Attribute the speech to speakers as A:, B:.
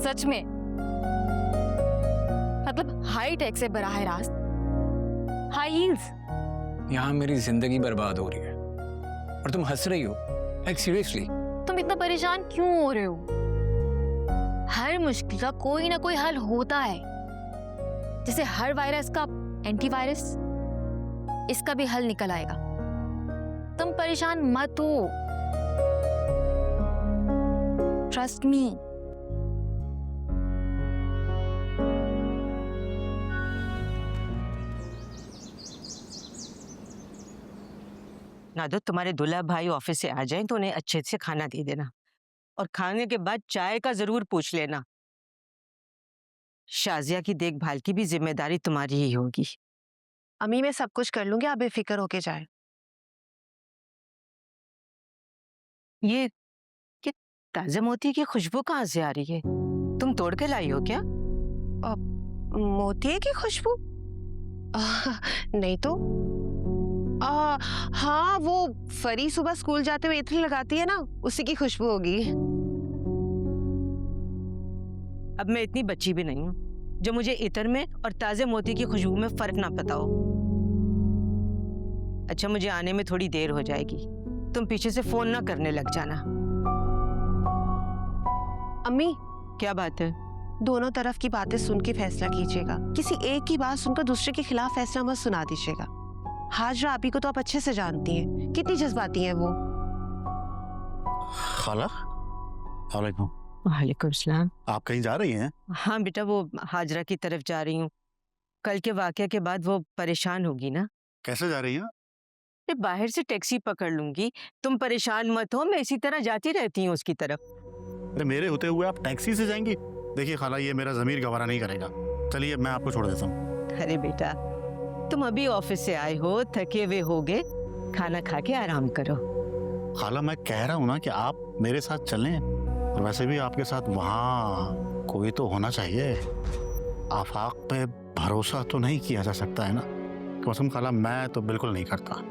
A: सच में, मतलब high tech से बराह रास्त हाई हील्स।
B: यहाँ मेरी जिंदगी बर्बाद हो रही है और तुम हंस रही हो। लाइक सीरियसली,
A: तुम इतना परेशान क्यों हो रहे हो? हर मुश्किल का कोई ना कोई हल होता है। जैसे हर वायरस का एंटीवायरस, इसका भी हल निकल आएगा। तुम परेशान मत हो, ट्रस्ट मी।
C: नादो, तुम्हारे दुल्हा भाई ऑफिस से आ जाएं तो उन्हें अच्छे से खाना दे देना, और खाने के बाद चाय का जरूर पूछ लेना। शाजिया की देखभाल की भी जिम्मेदारी तुम्हारी ही होगी।
D: अम्मी मैं सब कुछ कर लूंगी, आप बेफिक्र होके जाए।
C: ये ताजा मोती की खुशबू कहाँ से आ रही है? तुम तोड़ के लाई हो क्या?
D: मोती की खुशबू? नहीं तो। हाँ, वो फरी सुबह स्कूल जाते हुए इत्र लगाती है ना, उसी की खुशबू होगी।
C: अब मैं इतनी बच्ची भी नहीं हूँ जो मुझे इत्र में और ताजे मोती की खुशबू में फर्क ना पता हो। अच्छा, मुझे आने में थोड़ी देर हो जाएगी, तुम पीछे से फोन ना करने लग जाना।
D: अम्मी,
C: क्या बात है?
D: दोनों तरफ की बातें सुन के फैसला कीजिएगा। किसी एक की बात सुनकर दूसरे के खिलाफ फैसला मत सुना दीजिएगा। हाजरा आपी को तो आप अच्छे से जानती हैं, कितनी जज्बाती हैं वो।
E: खाला, वालेकुम।
C: वालेकुम सलाम।
E: आप कहीं जा रही हैं?
C: हाँ बेटा, वो हाजरा की तरफ जा रही हूँ। कल के वाकये के बाद वो परेशान होगी ना।
E: कैसे जा रही हैं?
C: मैं बाहर से टैक्सी पकड़ लूंगी, तुम परेशान मत हो, मैं इसी तरह जाती रहती हूँ उसकी तरफ।
E: अरे मेरे होते हुए आप टैक्सी से जाएंगी? देखिए खाला, ये मेरा ज़मीर गवारा नहीं करेगा। चलिए मैं आपको छोड़ देता हूँ।
C: अरे बेटा, तुम अभी ऑफिस से आए हो, थके हुए होगे, खाना खा के आराम करो।
E: खाला, मैं कह रहा हूँ ना कि आप मेरे साथ चलें, और वैसे भी आपके साथ वहाँ कोई तो होना चाहिए। आफाक पे भरोसा तो नहीं किया जा सकता है ना। कसम खाला, मैं तो बिल्कुल नहीं करता।